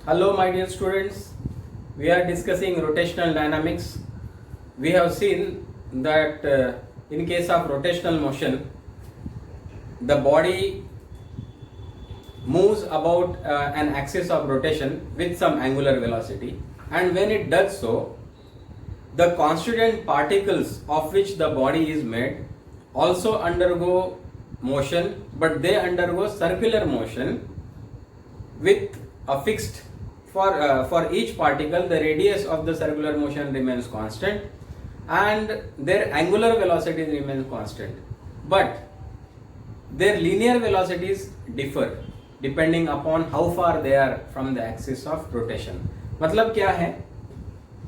Hello, my dear students. We are discussing rotational dynamics. We have seen that in case of rotational motion, the body moves about an axis of rotation with some angular velocity, and when it does so, the constituent particles of which the body is made also undergo motion, but they undergo circular motion with a fixed for each particle the radius of the circular motion remains constant and their angular velocity remains constant, but their linear velocities differ depending upon how far they are from the axis of rotation. मतलब क्या है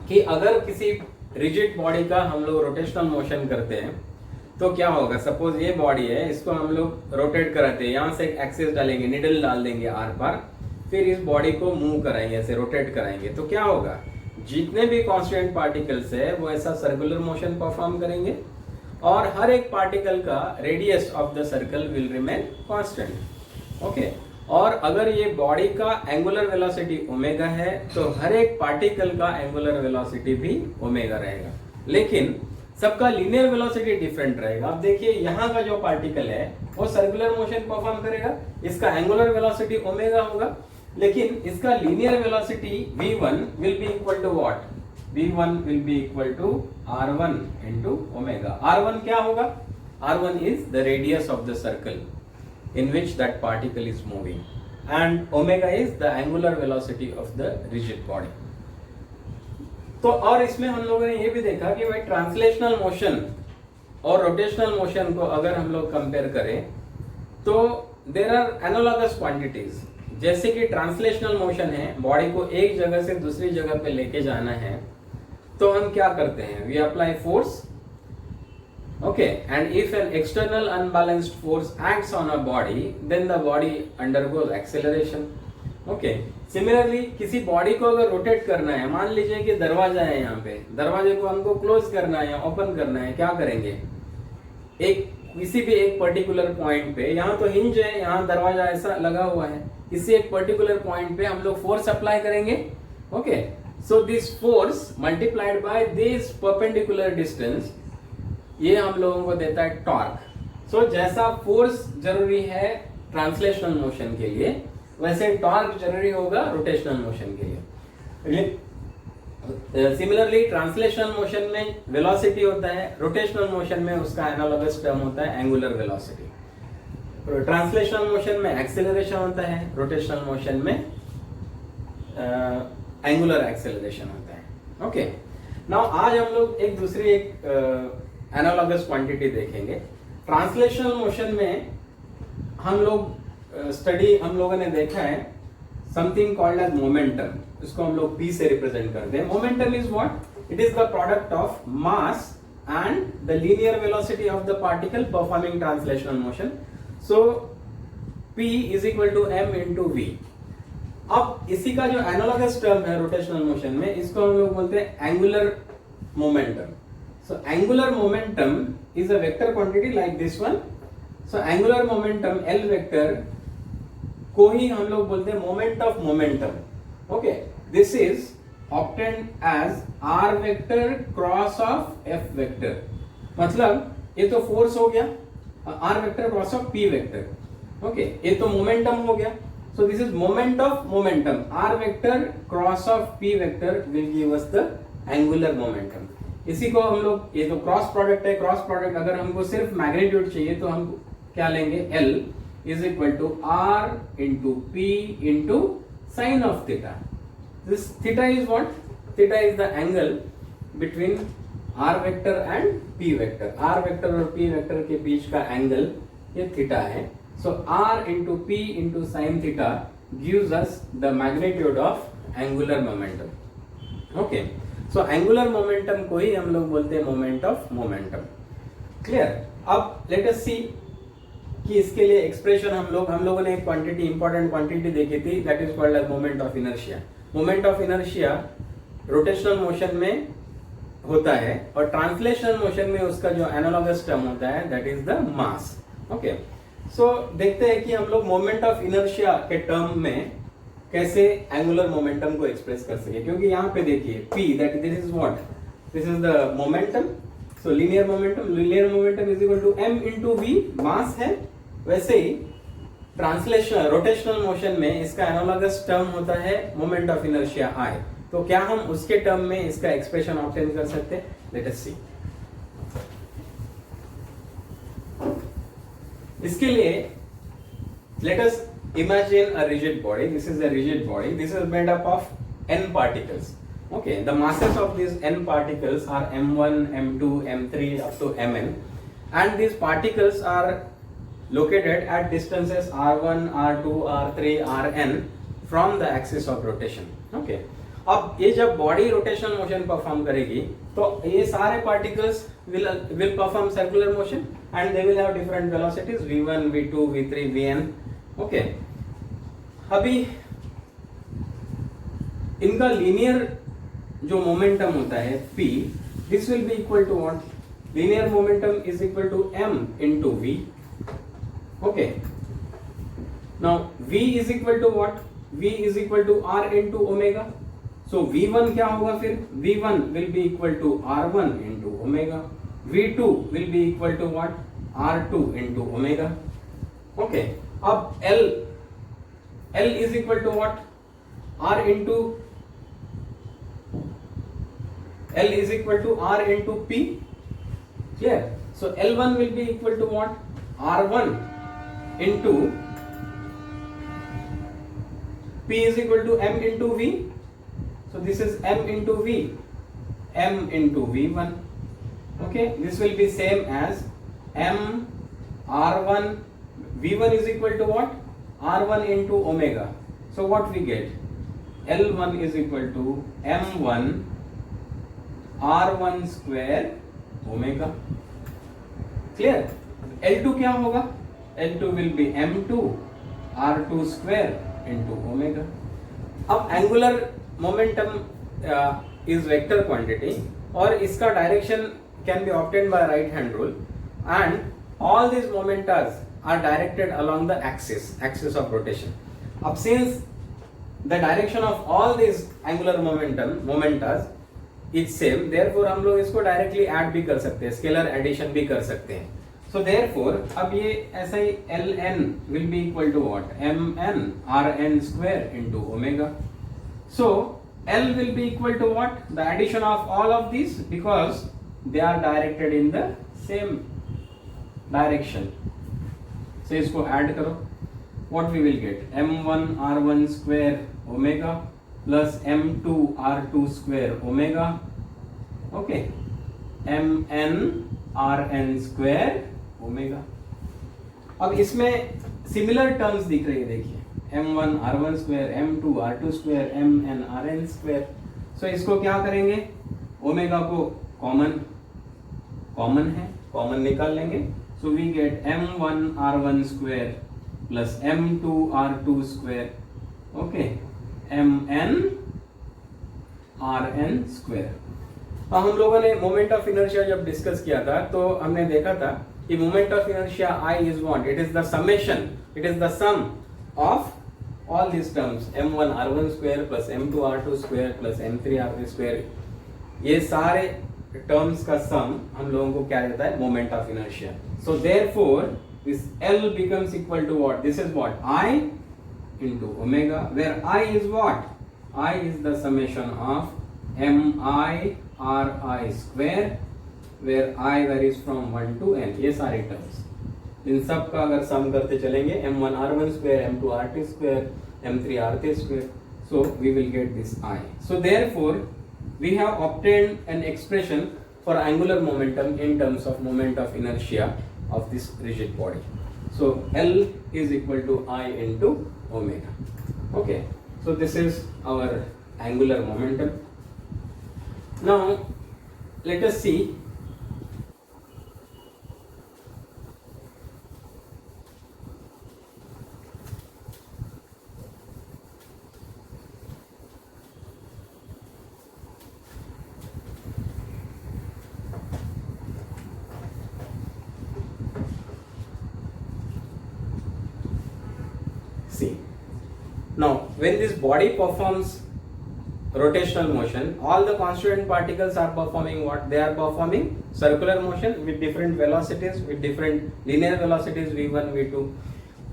कि अगर किसी rigid body का हम लोग rotational motion करते हैं तो क्या होगा, सपोज ये बॉडी है, इसको हम लोग रोटेट कराते हैं, यहाँ से एक एक्सिस डालेंगे, निडल डाल देंगे आर पार, फिर इस बॉडी को मूव कराएंगे, ऐसे रोटेट कराएंगे, तो क्या होगा, जितने भी कांस्टेंट पार्टिकल्स है वो ऐसा सर्कुलर मोशन परफॉर्म करेंगे और हर एक पार्टिकल का radius of the circle will remain constant. Okay, और अगर ये बॉडी का एंगुलर वेलोसिटी ओमेगा है तो हर एक पार्टिकल का एंगुलर वेलोसिटी भी ओमेगा रहेगा, लेकिन सबका लीनियर वेलोसिटी डिफरेंट रहेगा. अब देखिए यहाँ का जो पार्टिकल है वो सर्कुलर मोशन परफॉर्म करेगा, इसका एंगुलर वेलोसिटी ओमेगा होगा, लेकिन इसका linear velocity v1 will be equal to what, v1 will be equal to r1 into omega. r1 क्या होगा, r1 is the radius of the circle in which that particle is moving and omega is the angular velocity of the rigid body. तो और इसमें हम लोगों ने ये भी देखा कि भाई ट्रांसलेशनल मोशन और रोटेशनल मोशन को अगर हम लोग कंपेयर करें तो देयर आर एनालॉगस क्वांटिटीज. जैसे कि ट्रांसलेशनल मोशन है, बॉडी को एक जगह से दूसरी जगह पे लेके जाना है, तो हम क्या करते हैं, we apply force. Okay, and if an external unbalanced force acts on a body, then the body undergoes acceleration. Okay, similarly किसी बॉडी को अगर रोटेट करना है, मान लीजिए कि दरवाजा है, यहाँ पे दरवाजे को हमको क्लोज करना है या ओपन करना है, क्या करेंगे, एक किसी भी एक पर्टिकुलर पॉइंट पे, यहाँ तो हिंज है, यहाँ दरवाजा ऐसा लगा हुआ है, किसी एक पर्टिकुलर पॉइंट पे हम लोग फोर्स अप्लाई करेंगे. Okay, so this force multiplied by this perpendicular distance, ये हम लोगों को देता है टॉर्क. सो जैसा फोर्स जरूरी है ट्रांसलेशनल मोशन के लिए, वैसे टॉर्क जरूरी होगा रोटेशनल मोशन के लिए. सिमिलरली ट्रांसलेशनल मोशन में वेलोसिटी होता है, रोटेशनल मोशन में उसका एनालॉगस टर्म होता है एंगुलर वेलोसिटी. ट्रांसलेशनल मोशन में एक्सेलरेशन होता है, रोटेशनल मोशन में एंगुलर एक्सेलरेशन होता है. ओके, नाउ आज हम लोग एक दूसरी एक एनालॉगस क्वांटिटी देखेंगे. ट्रांसलेशनल मोशन में हम लोग हम लोगों ने देखा है समथिंग कॉल्ड एज मोमेंटम. इसको हम लोग p से रिप्रेजेंट करते हैं. Momentum is what, it is the product of mass and the linear velocity of the particle performing translational motion. So p is equal to m into v. अब इसी का जो एनालॉगस टर्म है rotational motion में, इसको हम लोग बोलते हैं angular momentum. So angular momentum is a vector quantity like this one. So angular momentum L vector को ही हम लोग बोलते हैं moment of momentum. Okay, this is obtained as R vector cross of F vector. मतलब ये तो force हो गया, R vector cross of P vector. Okay, ये तो momentum हो गया. So this is moment of momentum. R vector cross of P vector will give us the angular momentum. इसी को हम लोग, ये तो क्रॉस प्रोडक्ट है, क्रॉस प्रोडक्ट अगर हमको सिर्फ मैग्नीट्यूड चाहिए तो हम क्या लेंगे, L is equal to R into P into sine of theta. This theta is what, theta is the angle between R vector and P vector. R vector और P वेक्टर के बीच का एंगल ये थीटा है. So R into P into sine theta gives us the magnitude of angular momentum. Okay, so angular momentum को ही हम लोग बोलते हैं मोमेंट ऑफ मोमेंटम. क्लियर. अब लेट अस सी कि इसके लिए एक्सप्रेशन हम लोगों ने एक क्वांटिटी, इंपॉर्टेंट क्वांटिटी देखी थी, that is called as moment of inertia. Moment of inertia rotational motion में होता है और ट्रांसलेशनल मोशन में उसका जो एनालॉगस टर्म होता है that is the mass. Okay, so देखते हैं कि हम लोग मोमेंट ऑफ इनर्शिया के टर्म में कैसे एंगुलर मोमेंटम को एक्सप्रेस कर सके, क्योंकि यहाँ पे देखिए p that this is what, this is the momentum, so linear momentum is equal to m into v, mass है। वैसे ही ट्रांसलेशनल रोटेशनल मोशन में इसका एनालॉगस टर्म होता है मोमेंट ऑफ इनर्शिया I। तो क्या हम उसके टर्म में इसका एक्सप्रेशन ऑब्टेन कर सकते हैं? लेट अस सी। इसके लिए let us imagine a rigid body. This is a rigid body. This is made up of n particles. Okay, the masses of these n particles are m1, m2, m3 up to mn, and these particles are located at distances r1, r2, r3, rn from the axis of rotation. Okay, अब ये जब body rotational motion perform करेगी तो ये सारे particles will perform circular motion and they will have different velocities v1, v2, v3, vn. Okay, अभी इनका linear जो मोमेंटम होता है p, this will be equal to what, linear momentum is equal to m into v। Okay, now v is equal to what, v is equal to r into omega. So v1 क्या होगा फिर, v1 will be equal to r1 into omega, v2 will be equal to what, r2 into omega. Okay, अब L is equal to what, R into L is equal to R into P। Clear? So L1 will be equal to what, R1 into P is equal to M into V। So this is M into V, M into V1। Okay, this will be same as M R1, V1 is equal to what, R1 into omega. So what we get, L1 is equal to M1 R1 square omega. Clear? L2 क्या होगा, L2 will be M2 R2 square into omega. अब angular momentum is vector quantity और इसका direction can be obtained by right hand rule, and all these momentas are directed along the axis of rotation. अब since the direction of all these angular momentas is same, therefore हम लोग इसको directly add भी कर सकते हैं, scalar addition भी कर सकते हैं। So therefore अब ये ऐसा ही Ln will be equal to what, Mn Rn square into omega. So L will be equal to what, the addition of all of these, because they are directed in the same direction. So इसको add करो, what we will get, m1 r1 square omega plus m2 r2 square omega, okay, mn rn square omega। अब इसमें similar terms दिख रही है, देखिए m1 r1 square, m2 r2 square, mn rn square। सो इसको क्या करेंगे, ओमेगा को कॉमन है, कॉमन निकाल लेंगे। So we get m1 r1 square plus m2 r2 square, okay, mn rn square। तो हम लोगों ने मोमेंट ऑफ इनर्शिया जब डिस्कस किया था तो हमने देखा था कि moment of inertia I is what, it is the summation, it is the sum of all these terms, m1 r1 square plus m2 r2 square plus m3 r3 square, ये सारे टर्म्स का सम हम लोगों को क्या देता है, moment of inertia. So therefore this L becomes equal to what, this is what, I into omega, where I is what, I is the summation of mi ri square, where I varies from 1 to n। ये सारे terms, इन सब का अगर सम करते चलेंगे, m1 r1 square, m2 r2 square, m3 r3 square, so we will get this I। So therefore we have obtained an expression for angular momentum in terms of moment of inertia of this rigid body. So L is equal to I into omega. Okay, so this is our angular momentum. Now let us see Now, when this body performs rotational motion, all the constituent particles are performing what? They are performing circular motion with different velocities, with different linear velocities v1, v2.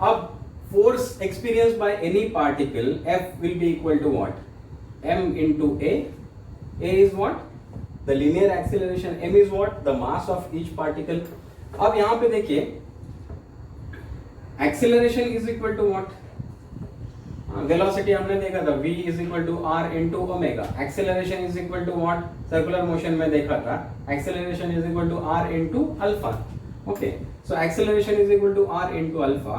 अब force experienced by any particle F will be equal to what? M into A. A is what? The linear acceleration. M is what? The mass of each particle. अब यहाँ पे देखिए, acceleration is equal to what? Velocity हमने देखा था v is equal to r into omega. Acceleration is equal to what? Circular motion में देखा था, acceleration is equal to r into alpha. Okay, so acceleration is equal to r into alpha.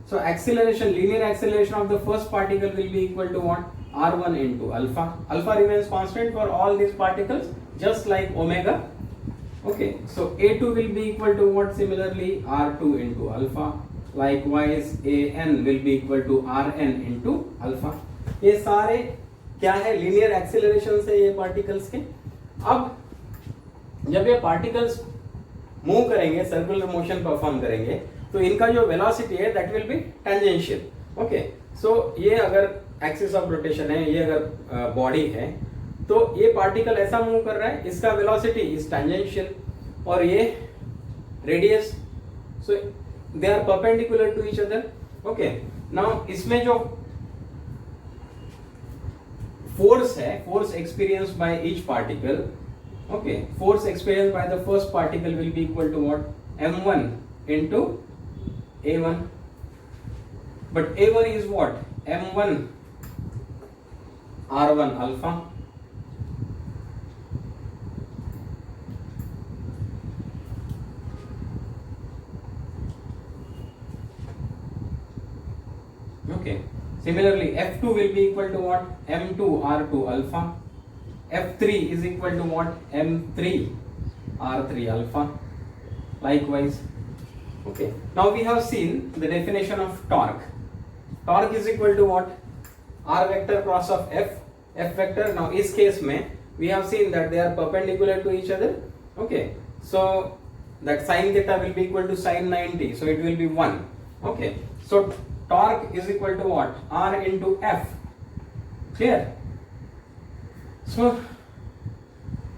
So acceleration, linear acceleration of the first particle will be equal to what? r1 into alpha. Alpha remains constant for all these particles just like omega. Okay, so a2 will be equal to what? Similarly r2 into alpha. Likewise, an will be equal to rn into alpha. ये सारे क्या है? Linear acceleration से ये particles के. अब जब ये पार्टिकल्स मूव करेंगे, सर्कुलर मोशन परफॉर्म करेंगे, तो इनका जो वेलोसिटी है that will be tangential. Okay, so ये अगर एक्सिस ऑफ रोटेशन है, ये अगर बॉडी है, तो ये पार्टिकल ऐसा मूव कर रहा है, इसका वेलोसिटी इज टेंजेंशियल और ये radius, so they are perpendicular to each other. Okay, now इसमें जो force है, force experienced by each particle, okay, force experienced by the first particle will be equal to what? m1 into a1. But a1 is what? m1 r1 alpha. Okay, similarly f2 will be equal to what? m2 r2 alpha. f3 is equal to what? m3 r3 alpha. Likewise. Okay, now we have seen the definition of torque. Torque is equal to what? r vector cross of f vector. Now इस case में we have seen that they are perpendicular to each other. Okay, so that sin theta will be equal to sin 90, so it will be 1. Okay, so torque is equal to what? R into F. Clear? So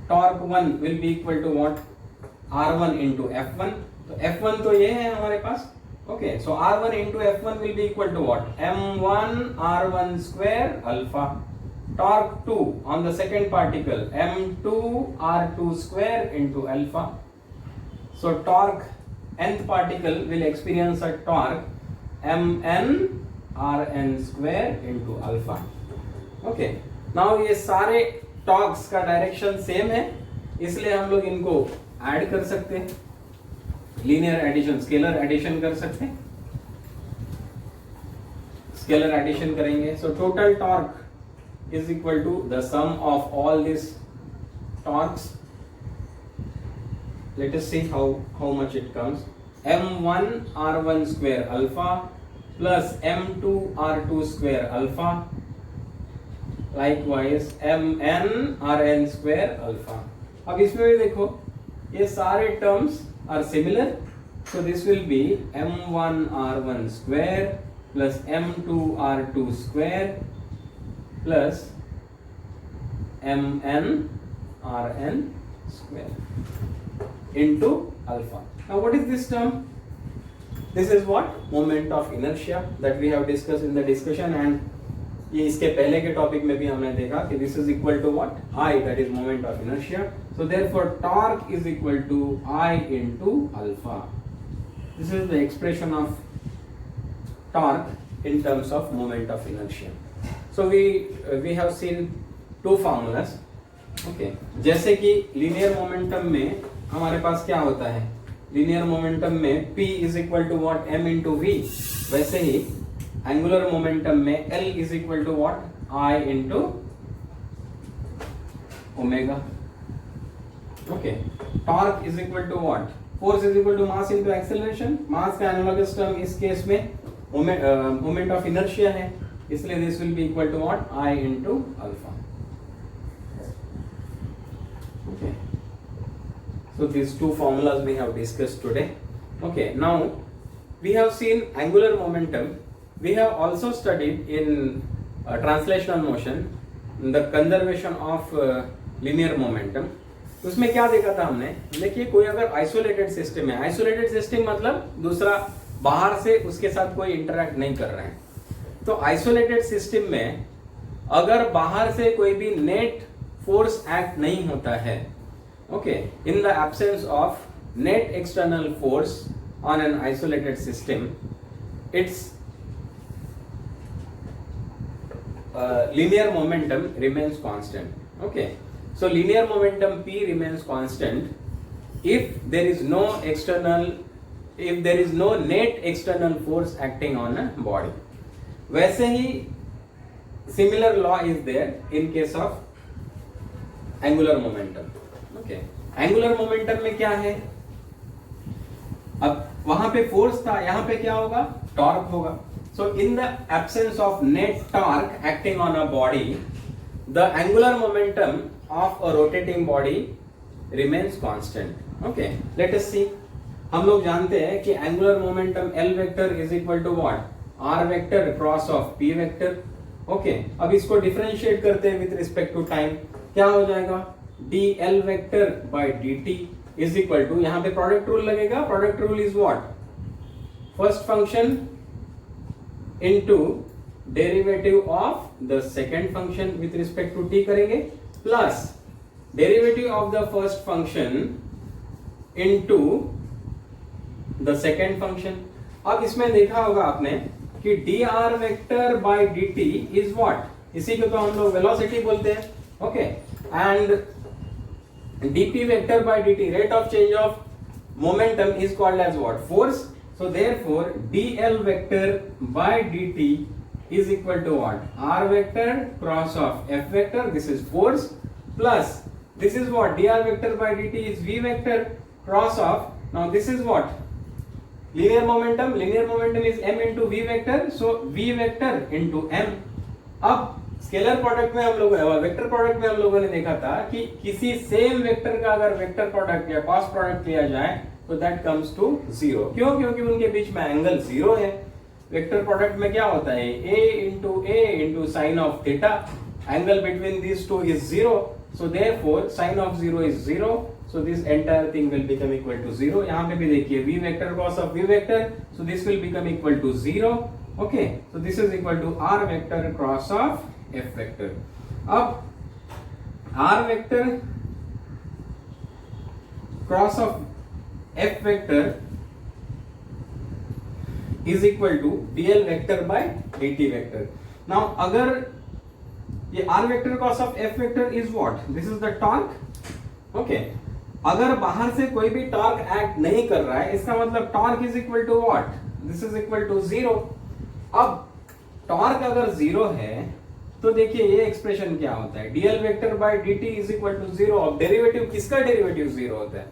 torque 1 will be equal to what? R1 into F1. तो F1 तो ये है हमारे पास. Okay, so R1 into F1 will be equal to what? M1 R1 square alpha. Torque 2 on the second particle, M2 R2 square into alpha. So torque, nth particle will experience a torque mn rn square into alpha. Okay, now ये सारे torques का direction same है, इसलिए हम लोग इनको add कर सकते हैं, लीनियर एडिशन, स्केलर एडिशन कर सकते हैं. स्केलर एडिशन करेंगे, so total torque is equal to the sum of all this torques. Let us see how much it comes. m1 r1 square alpha plus m2 r2 square alpha. Likewise mn rn square alpha. अब इसमें भी देखो, ये सारे terms are similar, so this will be m1 r1 square plus m2 r2 square plus mn rn square into alpha. Now what is this term? This is what? Moment of inertia that we have discussed in the discussion, and ये इसके पहले के topic में भी हमने देखा कि this is equal to what? I, that is moment of inertia. So therefore torque is equal to I into alpha. This is the expression of torque in terms of moment of inertia. So we have seen two formulas. Okay, जैसे कि linear momentum में हमारे पास क्या होता है? Linear momentum में P is equal to what? M into v. वैसे ही एंगुलर मोमेंटम में L is equal to what? I into omega. Okay, torque is equal to what? Force is equal to mass into acceleration. Mass का analogous term इस case में moment of inertia है, इसलिए this will be equal to what? I into alpha. Okay, so these two formulas we have discussed today. Okay, now we have seen angular momentum. We have also studied in translational motion, the conservation of linear momentum, उसमें क्या देखा था हमने? देखिए कोई अगर isolated system है, isolated system मतलब दूसरा बाहर से उसके साथ कोई इंटरेक्ट नहीं कर रहे हैं, तो आइसोलेटेड सिस्टम में अगर बाहर से कोई भी नेट फोर्स एक्ट नहीं होता है, okay, in the absence of net external force on an isolated system, it's linear momentum remains constant. Okay, so linear momentum P remains constant if there is no net external force acting on a body. वैसे ही similar law is there in case of angular momentum. Okay, angular momentum में क्या है? अब वहां पे force था, यहां पे क्या होगा? टॉर्क होगा. So in the absence of net torque acting on a body, the angular momentum of a rotating body remains constant. Okay, let us see. हम लोग जानते हैं कि angular momentum L vector is equal to what? R vector cross of P vector. Okay, अब इसको differentiate करते हैं with respect to time. क्या हो जाएगा? dl vector by dt is equal to, यहाँ पे प्रोडक्ट रूल लगेगा. Product rule is what? First function into derivative of the second function with respect to t करेंगे, plus derivative of the first function into the second function. अब इसमें देखा होगा आपने कि dr vector by dt is what? इसी को तो हम लोग velocity बोलते हैं. Okay, and dp vector by dt, rate of change of momentum, is called as what? Force. So therefore dl vector by dt is equal to what? R vector cross of F vector, this is force, plus this is what? dr vector by dt is V vector cross of, now this is what? Linear momentum. Linear momentum is m into V vector, so V vector into m. अब scalar product में हम लोग, vector product में हम लोगों ने देखा था कि किसी सेम वेक्टर का अगर वेक्टर प्रोडक्ट या क्रॉस प्रोडक्ट लिया जाए तो दैट कम्स टू जीरो. क्यों? क्योंकि उनके बीच में एंगल जीरो है. वेक्टर प्रोडक्ट में क्या होता है? a into sin of theta, angle between these two is zero, so therefore sin of zero is zero, so this entire thing will become equal to zero. यहाँ पे भी देखिए v vector cross of v vector, so this will become equal to zero. Okay, so this is equal to r vector cross of f vector. अब r vector cross of f vector is equal to dl vector by dt vector. Now अगर ये r vector cross of f vector is what? This is the torque. Okay, अगर बाहर से कोई भी torque act नहीं कर रहा है, इसका मतलब torque is equal to what? This is equal to zero. अब टॉर्क अगर जीरो है तो देखिए ये एक्सप्रेशन क्या होता है? dl vector by dt is equal to zero. अब डेरिवेटिव किसका डेरिवेटिव जीरो होता है?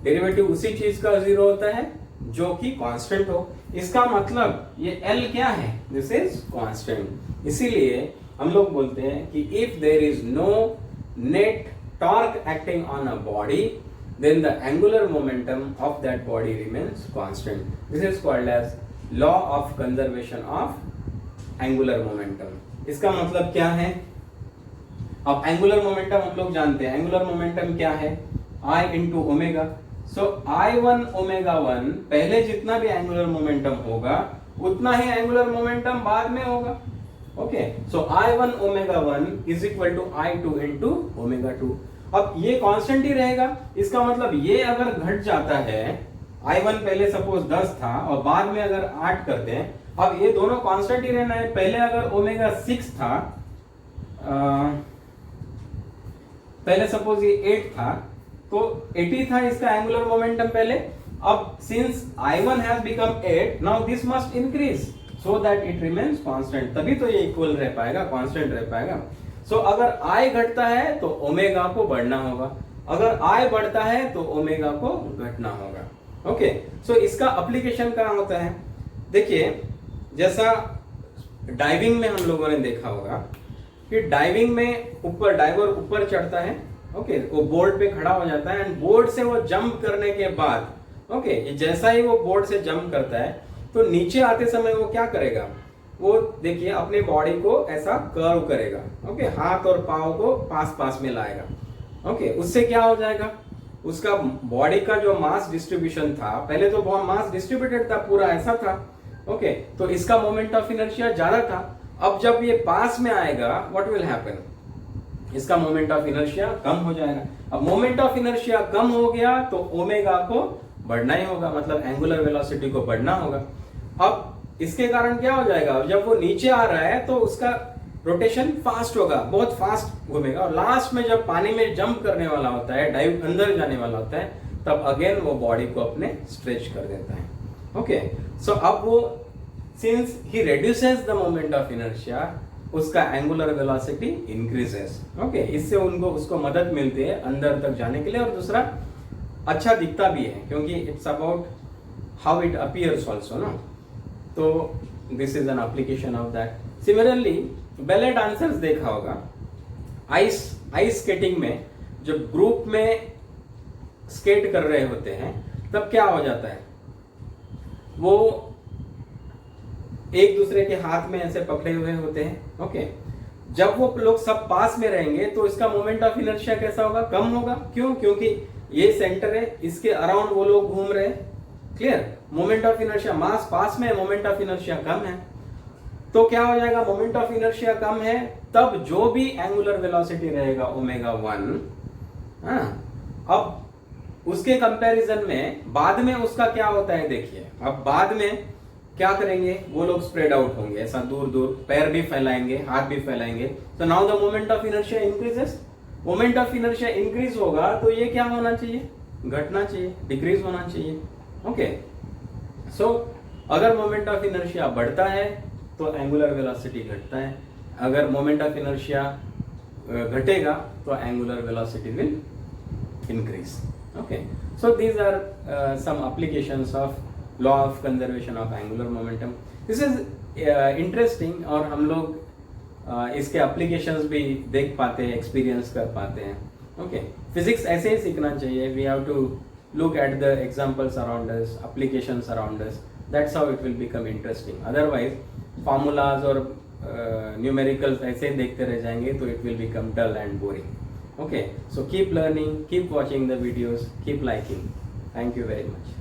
डेरिवेटिव उसी चीज का जीरो होता है जो कि कांस्टेंट हो. इसका मतलब ये L क्या है? This is constant. इसीलिए हम लोग बोलते हैं कि if there is no net torque acting on a body, then the angular momentum of that body remains constant. This is called as law of conservation of angular momentum. इसका मतलब क्या है? अब एंगुलर मोमेंटम हम लोग जानते हैं. Angular momentum क्या है? I into omega. So I1 omega 1 पहले जितना भी एंगुलर मोमेंटम होगा उतना ही एंगुलर मोमेंटम बाद में होगा. Okay, so I1 omega 1 is equal to I2 into omega 2. अब ये कांस्टेंट ही रहेगा. इसका मतलब ये अगर घट जाता है, I1 पहले सपोज 10 था और बाद में अगर 8 कर दें, अब ये दोनों कांस्टेंट ही रहना है. पहले अगर ओमेगा 6 था, पहले सपोज ये 8 था तो 80 था इसका एंगुलर मोमेंटम पहले. अब since I1 has become 8, now this must increase so that it remains constant. तभी तो ये इक्वल रह पाएगा, कांस्टेंट रह पाएगा. सो अगर I घटता है तो ओमेगा को बढ़ना होगा, अगर I बढ़ता है तो ओमेगा को घटना होगा. ओके, सो इसका एप्लीकेशन कहाँ होता है? देखिए जैसा डाइविंग में हम लोगों ने देखा होगा कि डाइविंग में ऊपर डाइवर ऊपर चढ़ता है. ओके, वो बोर्ड पे खड़ा हो जाता है एंड बोर्ड से वो जंप करने के बाद, ओके, जैसा ही वो बोर्ड से जंप करता है तो नीचे आते समय वो क्या करेगा? वो देखिए अपने बॉडी को ऐसा कर्व करेगा, ओके, हाथ और पाँव को पास पास में लाएगा, ओके। उससे क्या हो जाएगा, उसका बॉडी का जो मास डिस्ट्रीब्यूशन था, पहले तो बहुत मास डिस्ट्रीब्यूटेड था, पूरा ऐसा था, ओके, तो इसका मोमेंट ऑफ इनर्शिया ज्यादा था। अब जब ये पास में आएगा, व्हाट विल हैपन, इसका मोमेंट ऑफ इनर्शिया कम हो जाएगा। अब मोमेंट ऑफ इनर्शिया कम हो गया तो ओमेगा को बढ़ना ही होगा, मतलब एंगुलर वेलोसिटी को बढ़ना होगा। अब इसके कारण क्या हो जाएगा, जब वो नीचे आ रहा है तो उसका रोटेशन फास्ट होगा, बहुत फास्ट घूमेगा, और लास्ट में जब पानी में जंप करने वाला होता है, डाइव अंदर जाने वाला होता है, तब अगेन वो बॉडी को अपने स्ट्रेच कर देता है, ओके। सो अब वो since he reduces the moment of inertia, उसका एंगुलर वेलोसिटी इंक्रीजेस, ओके। इससे उनको उसको मदद मिलती है अंदर तक जाने के लिए, और दूसरा अच्छा दिखता भी है, क्योंकि it's about how it appears also ना, तो this is an application of that. Similarly ballet dancers देखा होगा, आइस स्केटिंग में जब ग्रुप में स्केट कर रहे होते हैं तब क्या हो जाता है, वो एक दूसरे के हाथ में ऐसे पकड़े हुए होते हैं, ओके। जब वो लोग सब पास में रहेंगे तो इसका मोमेंट ऑफ इनर्शिया कैसा होगा, कम होगा। क्यों, क्योंकि ये सेंटर है, इसके अराउंड वो लोग घूम रहे हैं, क्लियर। मोमेंट ऑफ इनर्शिया, मास पास में है, मोमेंट ऑफ इनर्शिया कम है, तो क्या हो जाएगा, मोमेंट ऑफ इनर्शिया कम है, तब जो भी एंगुलर वेलोसिटी रहेगा ओमेगा 1, अब उसके कंपैरिजन में बाद में उसका क्या होता है, देखिए अब बाद में क्या करेंगे, वो लोग स्प्रेड आउट होंगे, ऐसा दूर दूर, पैर भी फैलाएंगे, हाथ भी फैलाएंगे, तो now the moment of inertia increases. Moment of inertia increase होगा तो ये क्या होना चाहिए, घटना चाहिए, डिक्रीज होना चाहिए, ओके। सो अगर मोमेंट ऑफ इनर्शिया बढ़ता है तो एंगुलर वेलोसिटी घटता है, अगर मोमेंट ऑफ इनर्शिया घटेगा तो angular velocity will increase, okay. So these are some applications of law of conservation of angular momentum. This is interesting, और हम लोग इसके एप्लीकेशंस भी देख पाते हैं, एक्सपीरियंस कर पाते हैं, ओके। फिजिक्स ऐसे ही सीखना चाहिए, we have to look at the examples around us, applications around us, that's how it will become interesting. Otherwise formulas और numericals ऐसे देखते रह जाएंगे तो it will become dull and boring, okay. So keep learning, keep watching the videos, keep liking. Thank you very much.